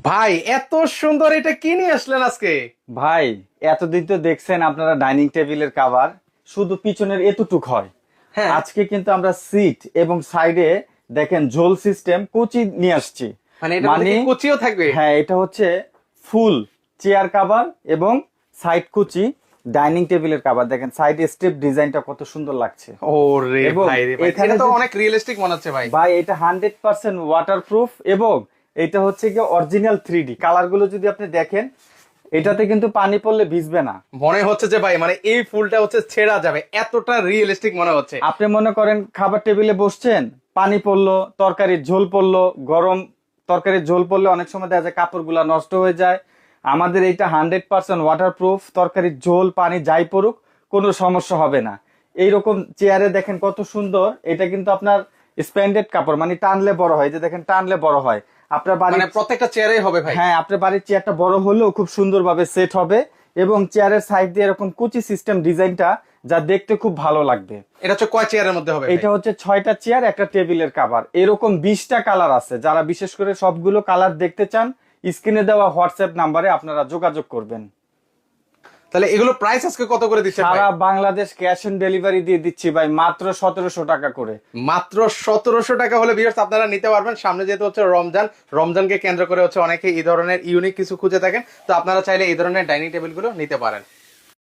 ভাই এত সুন্দর এটা কি নিয়ে আসলেন আজকে? ভাই, এতদিন তো দেখছেন আপনারা ডাইনিং টেবিলের কভার শুধু পিছনের এতটুক হয়। হ্যাঁ। আজকে কিন্তু আমরা সিট এবং সাইডে দেখেন ঝোল সিস্টেম কুচি নিয়ে আসছি। মানে এটা মধ্যে কি কুচিও থাকবে? হ্যাঁ, এটা হচ্ছে ফুল চেয়ার কভার এবং সাইড কুচি ডাইনিং টেবিলের কভার। দেখেন সাইডে স্টেপ ডিজাইনটা কত সুন্দর লাগছে। ও রে এবং ভাই রে ভাই, এখানে এটা তো যে- অনেক রিয়েলিস্টিক মনে হচ্ছে ভাই। ভাই, এটা 100% ওয়াটারপ্রুফ এবং এটা হচ্ছে কি অরিজিনাল 3D কালার গুলো যদি আপনি দেখেন, এটাতে কিন্তু পানি পড়লে ভিজবে না। মনে হচ্ছে যে ভাই মানে এই ফুলটা হচ্ছে ছেঁড়া যাবে, এতটা রিয়েলিস্টিক মনে হচ্ছে। আপনি মনে করেন খাবার টেবিলে বসছেন, পানি পড়লো, তরকারির ঝোল পড়লো, গরম তরকারির ঝোল পড়লে অনেক সময় দেখা যায় কাপড়গুলা নষ্ট হয়ে যায়। আমাদের এইটা 100% ওয়াটারপ্রুফ, তরকারির ঝোল পানি যাই পড়ুক কোনো সমস্যা হবে না। এইরকম চেয়ারে দেখেন কত সুন্দর। এটা কিন্তু আপনার স্প্যান্ডেড কাপড়, মানে টানলে বড় হয়, যে দেখেন টানলে বড় হয়। আপনার মানে বাড়ির প্রত্যেকটা চেয়ারেই হবে ভাই? হ্যাঁ, আপনার বাড়ির চেয়ারটা বড় হলেও খুব সুন্দরভাবে সেট হবে এবং চেয়ারের সাইড দিয়ে এরকম কুচি সিস্টেম ডিজাইনটা যা দেখতে খুব ভালো লাগবে। এটা হচ্ছে কয় চেয়ারের মধ্যে হবে? এটা হচ্ছে 6টা চেয়ার একটা টেবিলের কভার। এরকম 20টা কালার আছে। যারা বিশেষ করে সবগুলো কালার দেখতে চান, স্ক্রিনে দেওয়া হোয়াটসঅ্যাপ নাম্বারে আপনারা যোগাযোগ করবেন। তাহলে এগুলো প্রাইস আজকে কত করে দিচ্ছেন ভাই? সারা বাংলাদেশ ক্যাশ অন ডেলিভারি দিয়ে দিচ্ছি ভাই, মাত্র 1700 টাকা করে। মাত্র 1700 টাকা হলে ভিউয়ার্স আপনারা নিতে পারবেন। সামনে যেহেতু হচ্ছে রমজান, রমজানকে কেন্দ্র করে হচ্ছে অনেকে এই ধরনের ইউনিক কিছু খুঁজে থাকেন, তো আপনারা চাইলে এই ধরনের ডাইনিং টেবিল গুলো নিতে পারেন।